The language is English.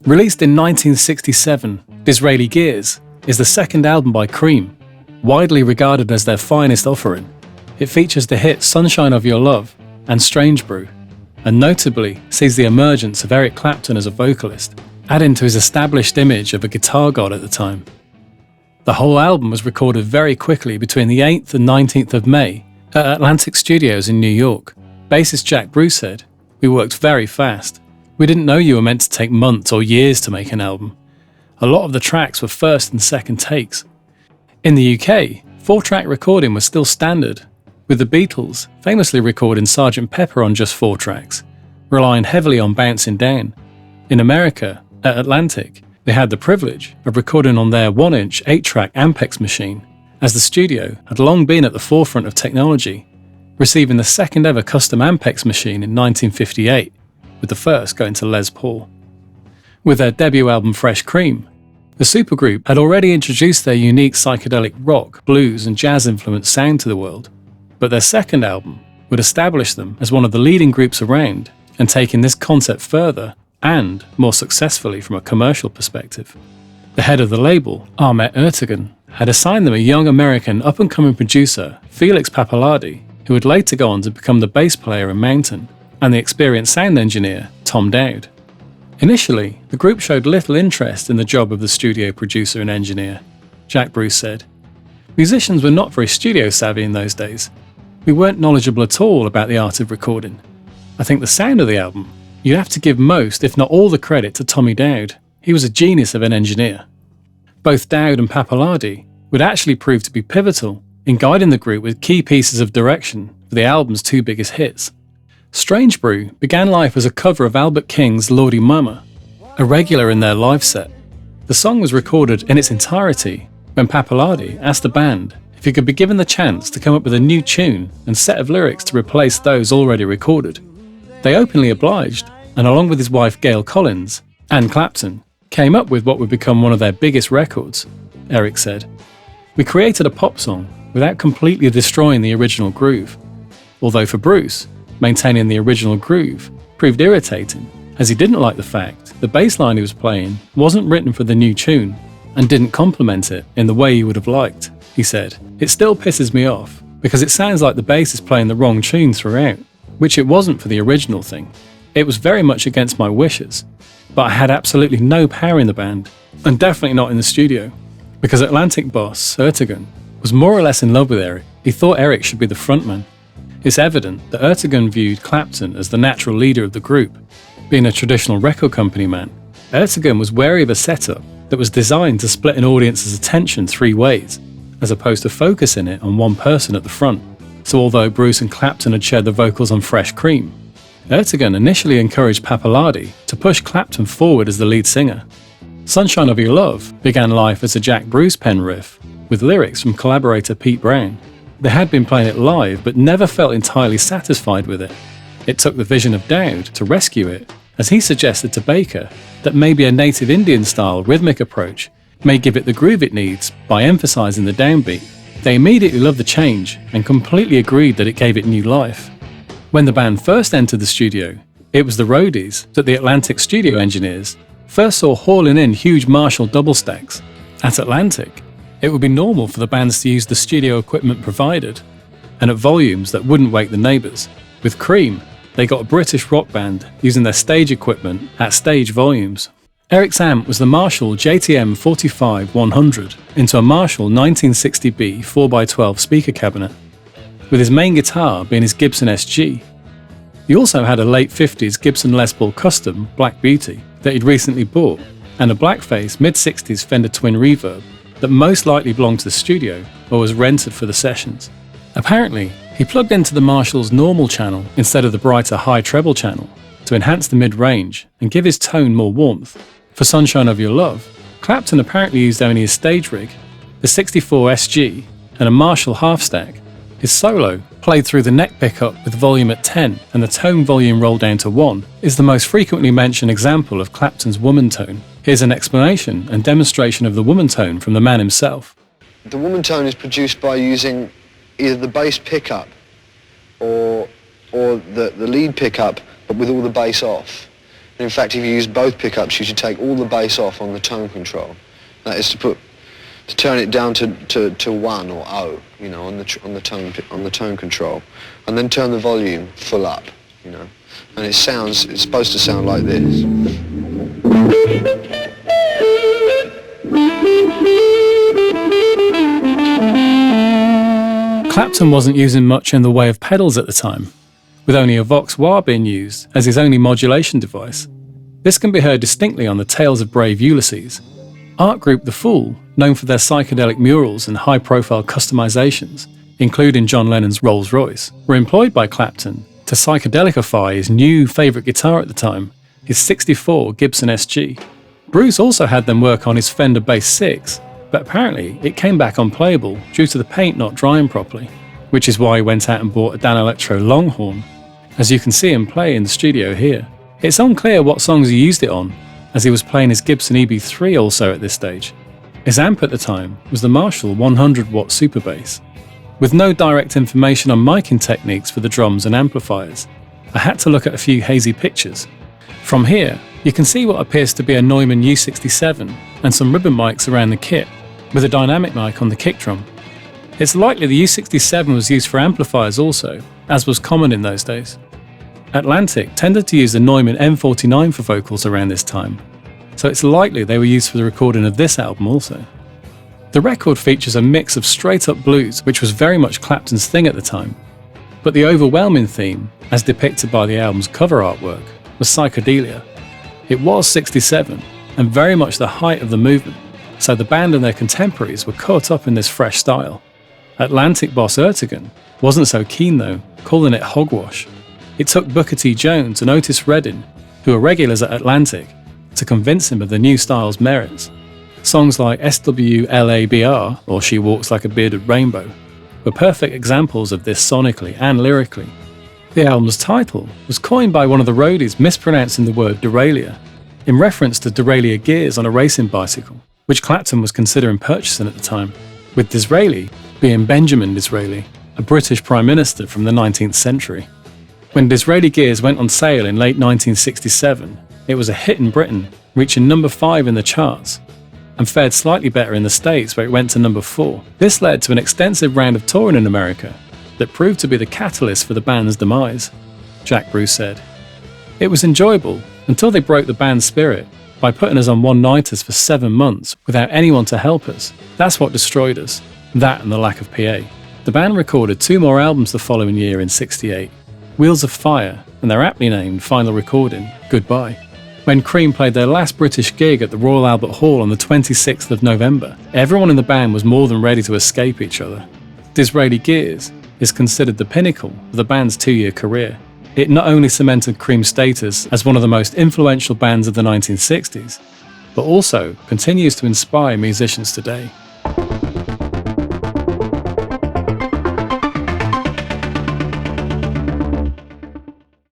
Released in 1967, Disraeli Gears is the second album by Cream, widely regarded as their finest offering. It features the hits Sunshine of Your Love and Strange Brew, and notably sees the emergence of Eric Clapton as a vocalist, adding to his established image of a guitar god at the time. The whole album was recorded very quickly between the 8th and 19th of May at Atlantic Studios in New York. Bassist Jack Bruce said, "We worked very fast. We didn't know you were meant to take months or years to make an album. A lot of the tracks were first and second takes." In the UK, 4-track recording was still standard, with the Beatles famously recording Sgt. Pepper on just 4 tracks, relying heavily on bouncing down. In America, at Atlantic, they had the privilege of recording on their 1-inch 8-track Ampex machine, as the studio had long been at the forefront of technology, receiving the second ever custom Ampex machine in 1958, with the first going to Les Paul. With their debut album Fresh Cream, the supergroup had already introduced their unique psychedelic rock, blues and jazz-influenced sound to the world, but their second album would establish them as one of the leading groups around and taking this concept further and more successfully from a commercial perspective. The head of the label, Ahmet Ertegun, had assigned them a young American up-and-coming producer, Felix Pappalardi, who would later go on to become the bass player in Mountain, and the experienced sound engineer, Tom Dowd. Initially, the group showed little interest in the job of the studio producer and engineer, Jack Bruce said. "Musicians were not very studio savvy in those days. We weren't knowledgeable at all about the art of recording. I think the sound of the album, you'd have to give most, if not all the credit to Tommy Dowd. He was a genius of an engineer." Both Dowd and Pappalardi would actually prove to be pivotal in guiding the group with key pieces of direction for the album's 2 biggest hits. Strange Brew began life as a cover of Albert King's Lordy Mama, a regular in their live set. The song was recorded in its entirety when Pappalardi asked the band if he could be given the chance to come up with a new tune and set of lyrics to replace those already recorded. They openly obliged, and along with his wife Gail Collins and Clapton, came up with what would become one of their biggest records, Eric said. "We created a pop song without completely destroying the original groove. Although for Bruce, maintaining the original groove proved irritating, as he didn't like the fact the bass line he was playing wasn't written for the new tune and didn't complement it in the way he would have liked," he said. "It still pisses me off, because it sounds like the bass is playing the wrong tune throughout, which it wasn't for the original thing. It was very much against my wishes, but I had absolutely no power in the band, and definitely not in the studio." Because Atlantic boss Ertegun was more or less in love with Eric, he thought Eric should be the frontman. It's evident that Ertegun viewed Clapton as the natural leader of the group. Being a traditional record company man, Ertegun was wary of a setup that was designed to split an audience's attention 3 ways, as opposed to focusing it on one person at the front. So although Bruce and Clapton had shared the vocals on Fresh Cream, Ertegun initially encouraged Pappalardi to push Clapton forward as the lead singer. Sunshine of Your Love began life as a Jack Bruce pen riff, with lyrics from collaborator Pete Brown. They had been playing it live but never felt entirely satisfied with it. It took the vision of Dowd to rescue it, as he suggested to Baker that maybe a native Indian-style rhythmic approach may give it the groove it needs by emphasising the downbeat. They immediately loved the change and completely agreed that it gave it new life. When the band first entered the studio, it was the roadies that the Atlantic studio engineers first saw hauling in huge Marshall double stacks. At Atlantic, it would be normal for the bands to use the studio equipment provided, and at volumes that wouldn't wake the neighbours. With Cream, they got a British rock band using their stage equipment at stage volumes. Eric's amp was the Marshall JTM 45-100 into a Marshall 1960B 4x12 speaker cabinet, with his main guitar being his Gibson SG. He also had a late 50s Gibson Les Paul Custom Black Beauty that he'd recently bought, and a blackface mid-60s Fender Twin Reverb that most likely belonged to the studio or was rented for the sessions. Apparently, he plugged into the Marshall's normal channel instead of the brighter high treble channel to enhance the mid-range and give his tone more warmth. For Sunshine of Your Love, Clapton apparently used only his stage rig, the 64 SG, and a Marshall half stack. His solo, played through the neck pickup with volume at 10 and the tone volume rolled down to 1, is the most frequently mentioned example of Clapton's woman tone. Here's an explanation and demonstration of the woman tone from the man himself. The woman tone is produced by using either the bass pickup or the lead pickup, but with all the bass off. In fact, if you use both pickups, you should take all the bass off on the tone control. That is to turn it down to 1 or O, you know, on the tone control, and then turn the volume full up, you know, and it's supposed to sound like this. Clapton wasn't using much in the way of pedals at the time, with only a Vox wah being used as his only modulation device. This can be heard distinctly on the Tales of Brave Ulysses. Art group The Fool, known for their psychedelic murals and high-profile customizations, including John Lennon's Rolls-Royce, were employed by Clapton to psychedelicify his new favourite guitar at the time, his '64 Gibson SG. Bruce also had them work on his Fender Bass 6, but apparently it came back unplayable due to the paint not drying properly, which is why he went out and bought a Dan Electro Longhorn, as you can see him play in the studio here. It's unclear what songs he used it on, as he was playing his Gibson EB3 also at this stage. His amp at the time was the Marshall 100-watt Super Bass. With no direct information on miking techniques for the drums and amplifiers, I had to look at a few hazy pictures. From here, you can see what appears to be a Neumann U67 and some ribbon mics around the kit, with a dynamic mic on the kick drum. It's likely the U67 was used for amplifiers also, as was common in those days. Atlantic tended to use the Neumann M49 for vocals around this time, so it's likely they were used for the recording of this album also. The record features a mix of straight-up blues, which was very much Clapton's thing at the time, but the overwhelming theme, as depicted by the album's cover artwork, was psychedelia. It was '67, and very much the height of the movement, so the band and their contemporaries were caught up in this fresh style. Atlantic boss Ertegun wasn't so keen though, calling it hogwash. It took Booker T. Jones and Otis Redding, who were regulars at Atlantic, to convince him of the new style's merits. Songs like SWLABR, or She Walks Like a Bearded Rainbow, were perfect examples of this sonically and lyrically. The album's title was coined by one of the roadies mispronouncing the word derailleur, in reference to Disraeli Gears on a racing bicycle, which Clapton was considering purchasing at the time, with Disraeli being Benjamin Disraeli, a British Prime Minister from the 19th century. When Disraeli Gears went on sale in late 1967, it was a hit in Britain, reaching number 5 in the charts, and fared slightly better in the States where it went to number 4. This led to an extensive round of touring in America that proved to be the catalyst for the band's demise, Jack Bruce said. It was enjoyable until they broke the band's spirit by putting us on one-nighters for 7 months without anyone to help us. That's what destroyed us, that and the lack of PA. The band recorded 2 more albums the following year in '68, Wheels of Fire and their aptly named final recording, Goodbye. When Cream played their last British gig at the Royal Albert Hall on the 26th of November, everyone in the band was more than ready to escape each other. Disraeli Gears is considered the pinnacle of the band's 2-year career. It not only cemented Cream's status as one of the most influential bands of the 1960s, but also continues to inspire musicians today.